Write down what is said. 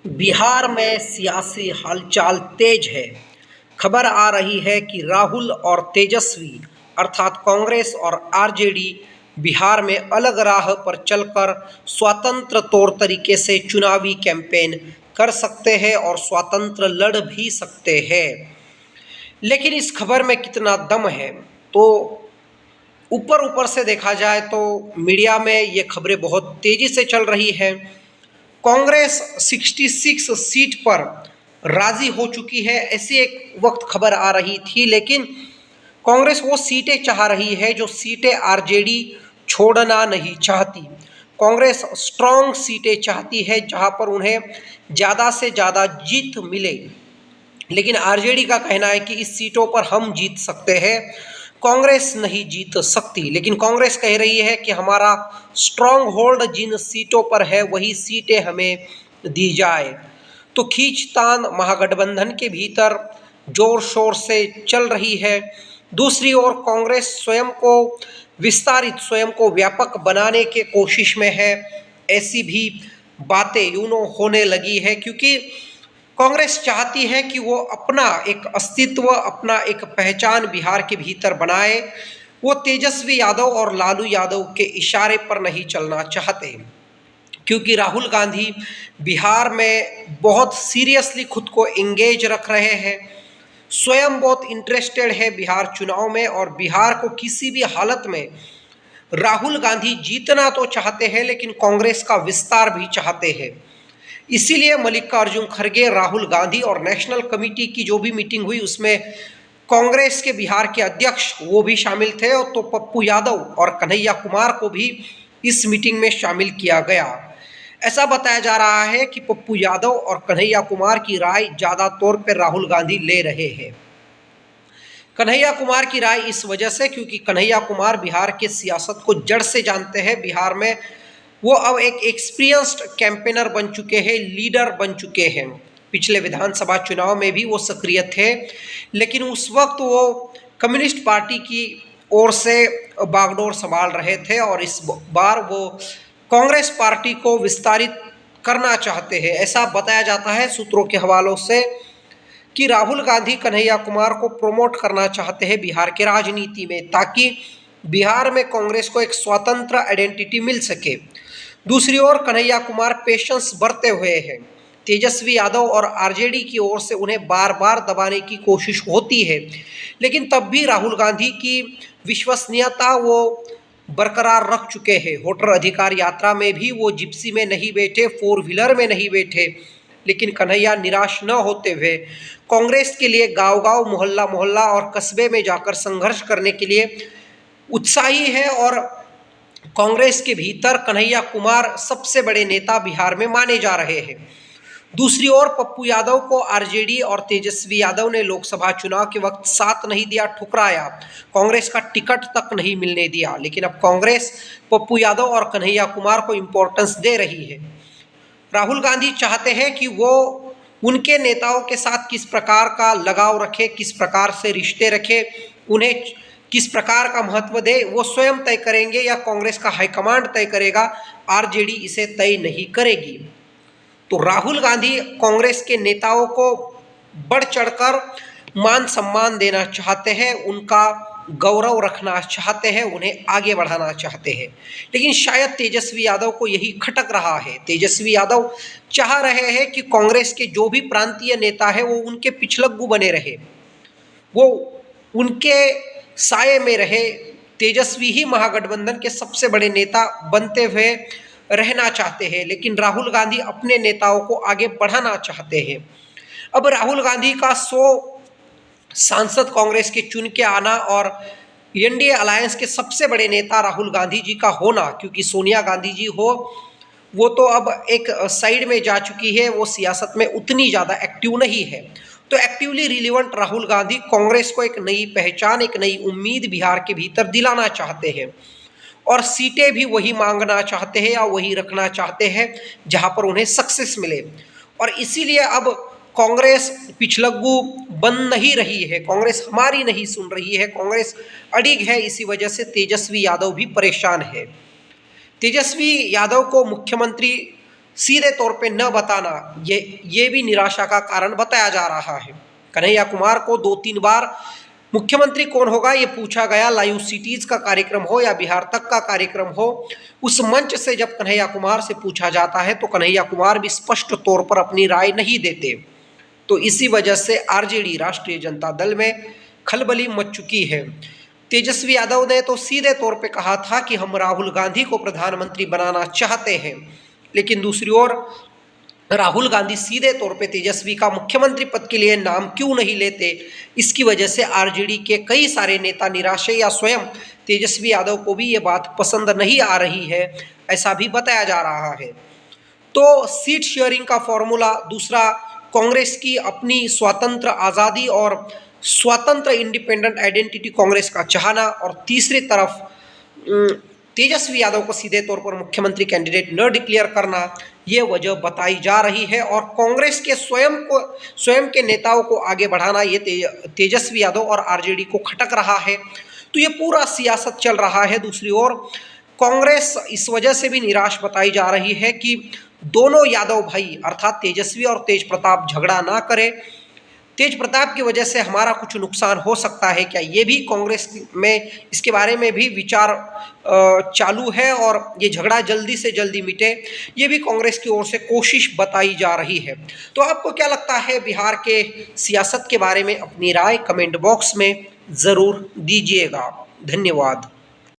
बिहार में सियासी हलचल तेज है। खबर आ रही है कि राहुल और तेजस्वी अर्थात कांग्रेस और आरजेडी बिहार में अलग राह पर चलकर स्वतंत्र तौर तरीके से चुनावी कैंपेन कर सकते हैं और स्वतंत्र लड़ भी सकते हैं। लेकिन इस खबर में कितना दम है, तो ऊपर ऊपर से देखा जाए तो मीडिया में ये खबरें बहुत तेजी से चल रही है। कांग्रेस 66 सीट पर राजी हो चुकी है, ऐसी एक वक्त खबर आ रही थी। लेकिन कांग्रेस वो सीटें चाह रही है जो सीटें आरजेडी छोड़ना नहीं चाहती। कांग्रेस स्ट्रॉन्ग सीटें चाहती है जहां पर उन्हें ज़्यादा से ज़्यादा जीत मिले। लेकिन आरजेडी का कहना है कि इस सीटों पर हम जीत सकते हैं, कांग्रेस नहीं जीत सकती। लेकिन कांग्रेस कह रही है कि हमारा स्ट्रॉन्ग होल्ड जिन सीटों पर है वही सीटें हमें दी जाए। तो खींचतान महागठबंधन के भीतर जोर शोर से चल रही है। दूसरी ओर कांग्रेस स्वयं को विस्तारित, स्वयं को व्यापक बनाने के कोशिश में है। ऐसी भी बातें होने लगी है, क्योंकि कांग्रेस चाहती है कि वो अपना एक अस्तित्व, अपना एक पहचान बिहार के भीतर बनाए। वो तेजस्वी यादव और लालू यादव के इशारे पर नहीं चलना चाहते, क्योंकि राहुल गांधी बिहार में बहुत सीरियसली खुद को एंगेज रख रहे हैं, स्वयं बहुत इंटरेस्टेड है बिहार चुनाव में, और बिहार को किसी भी हालत में राहुल गांधी जीतना तो चाहते हैं लेकिन कांग्रेस का विस्तार भी चाहते हैं। इसीलिए मल्लिकार्जुन खड़गे, राहुल गांधी और नेशनल कमेटी की जो भी मीटिंग हुई उसमें कांग्रेस के बिहार के अध्यक्ष वो भी शामिल थे, और तो पप्पू यादव और कन्हैया कुमार को भी इस मीटिंग में शामिल किया गया। ऐसा बताया जा रहा है कि पप्पू यादव और कन्हैया कुमार की राय ज़्यादा तौर पर राहुल गांधी ले रहे हैं। कन्हैया कुमार की राय इस वजह से क्योंकि कन्हैया कुमार बिहार के सियासत को जड़ से जानते हैं। बिहार में वो अब एक एक्सपीरियंस्ड कैंपेनर बन चुके हैं, लीडर बन चुके हैं। पिछले विधानसभा चुनाव में भी वो सक्रिय थे, लेकिन उस वक्त वो कम्युनिस्ट पार्टी की ओर से बागडोर संभाल रहे थे, और इस बार वो कांग्रेस पार्टी को विस्तारित करना चाहते हैं। ऐसा बताया जाता है सूत्रों के हवालों से कि राहुल गांधी कन्हैया कुमार को प्रमोट करना चाहते हैं बिहार के राजनीति में, ताकि बिहार में कांग्रेस को एक स्वतंत्र आइडेंटिटी मिल सके। दूसरी ओर कन्हैया कुमार पेशेंस बरते हुए हैं। तेजस्वी यादव और आरजेडी की ओर से उन्हें बार बार दबाने की कोशिश होती है, लेकिन तब भी राहुल गांधी की विश्वसनीयता वो बरकरार रख चुके हैं। वोटर अधिकार यात्रा में भी वो जिप्सी में नहीं बैठे, फोर व्हीलर में नहीं बैठे, लेकिन कन्हैया निराश न होते हुए कांग्रेस के लिए गांव गांव, मोहल्ला मोहल्ला और कस्बे में जाकर संघर्ष करने के लिए उत्साही है। और कांग्रेस के भीतर कन्हैया कुमार सबसे बड़े नेता बिहार में माने जा रहे हैं। दूसरी ओर पप्पू यादव को आरजेडी और तेजस्वी यादव ने लोकसभा चुनाव के वक्त साथ नहीं दिया, ठुकराया, कांग्रेस का टिकट तक नहीं मिलने दिया। लेकिन अब कांग्रेस पप्पू यादव और कन्हैया कुमार को इम्पोर्टेंस दे रही है। राहुल गांधी चाहते हैं कि वो उनके नेताओं के साथ किस प्रकार का लगाव रखे, किस प्रकार से रिश्ते रखे, उन्हें किस प्रकार का महत्व दे, वो स्वयं तय करेंगे या कांग्रेस का हाईकमांड तय करेगा। आरजेडी इसे तय नहीं करेगी। तो राहुल गांधी कांग्रेस के नेताओं को बढ़ चढ़कर मान सम्मान देना चाहते हैं, उनका गौरव रखना चाहते हैं, उन्हें आगे बढ़ाना चाहते हैं। लेकिन शायद तेजस्वी यादव को यही खटक रहा है। तेजस्वी यादव चाह रहे हैं कि कांग्रेस के जो भी प्रांतीय नेता है वो उनके पिछलग्गू बने रहे, वो उनके साये में रहे। तेजस्वी ही महागठबंधन के सबसे बड़े नेता बनते हुए रहना चाहते हैं, लेकिन राहुल गांधी अपने नेताओं को आगे बढ़ाना चाहते हैं। अब राहुल गांधी का 100 सांसद कांग्रेस के चुन के आना और एनडीए अलायंस के सबसे बड़े नेता राहुल गांधी जी का होना, क्योंकि सोनिया गांधी जी वो तो अब एक साइड में जा चुकी है, वो सियासत में उतनी ज़्यादा एक्टिव नहीं है। तो एक्टिवली रिलीवेंट राहुल गांधी कांग्रेस को एक नई पहचान, एक नई उम्मीद बिहार के भीतर दिलाना चाहते हैं, और सीटें भी वही मांगना चाहते हैं या वही रखना चाहते हैं जहां पर उन्हें सक्सेस मिले। और इसीलिए अब कांग्रेस पिछलग्गू बन नहीं रही है, कांग्रेस हमारी नहीं सुन रही है, कांग्रेस अड़िग है। इसी वजह से तेजस्वी यादव भी परेशान है। तेजस्वी यादव को मुख्यमंत्री सीधे तौर पे न बताना ये भी निराशा का कारण बताया जा रहा है। कन्हैया कुमार को 2-3 बार मुख्यमंत्री कौन होगा ये पूछा गया, लाइव सिटीज का कार्यक्रम हो या बिहार तक का कार्यक्रम हो, उस मंच से जब कन्हैया कुमार से पूछा जाता है तो कन्हैया कुमार भी स्पष्ट तौर पर अपनी राय नहीं देते। तो इसी वजह से आरजेडी राष्ट्रीय जनता दल में खलबली मच चुकी है। तेजस्वी यादव ने तो सीधे तौर पे कहा था कि हम राहुल गांधी को प्रधानमंत्री बनाना चाहते हैं, लेकिन दूसरी ओर राहुल गांधी सीधे तौर पे तेजस्वी का मुख्यमंत्री पद के लिए नाम क्यों नहीं लेते, इसकी वजह से आरजेडी के कई सारे नेता निराश है या स्वयं तेजस्वी यादव को भी ये बात पसंद नहीं आ रही है, ऐसा भी बताया जा रहा है। तो सीट शेयरिंग का फॉर्मूला, दूसरा कांग्रेस की अपनी स्वतंत्र आज़ादी और स्वतंत्र इंडिपेंडेंट आइडेंटिटी कांग्रेस का चाहना, और तीसरी तरफ तेजस्वी यादव को सीधे तौर पर मुख्यमंत्री कैंडिडेट न डिक्लेयर करना, ये वजह बताई जा रही है। और कांग्रेस के स्वयं के नेताओं को आगे बढ़ाना ये तेजस्वी यादव और आरजेडी को खटक रहा है। तो ये पूरा सियासत चल रहा है। दूसरी ओर कांग्रेस इस वजह से भी निराश बताई जा रही है कि दोनों यादव भाई अर्थात तेजस्वी और तेज प्रताप झगड़ा ना करें। तेज प्रताप की वजह से हमारा कुछ नुकसान हो सकता है क्या, ये भी कांग्रेस में इसके बारे में भी विचार चालू है, और ये झगड़ा जल्दी से जल्दी मिटे, ये भी कांग्रेस की ओर से कोशिश बताई जा रही है। तो आपको क्या लगता है बिहार के सियासत के बारे में? अपनी राय कमेंट बॉक्स में ज़रूर दीजिएगा। धन्यवाद।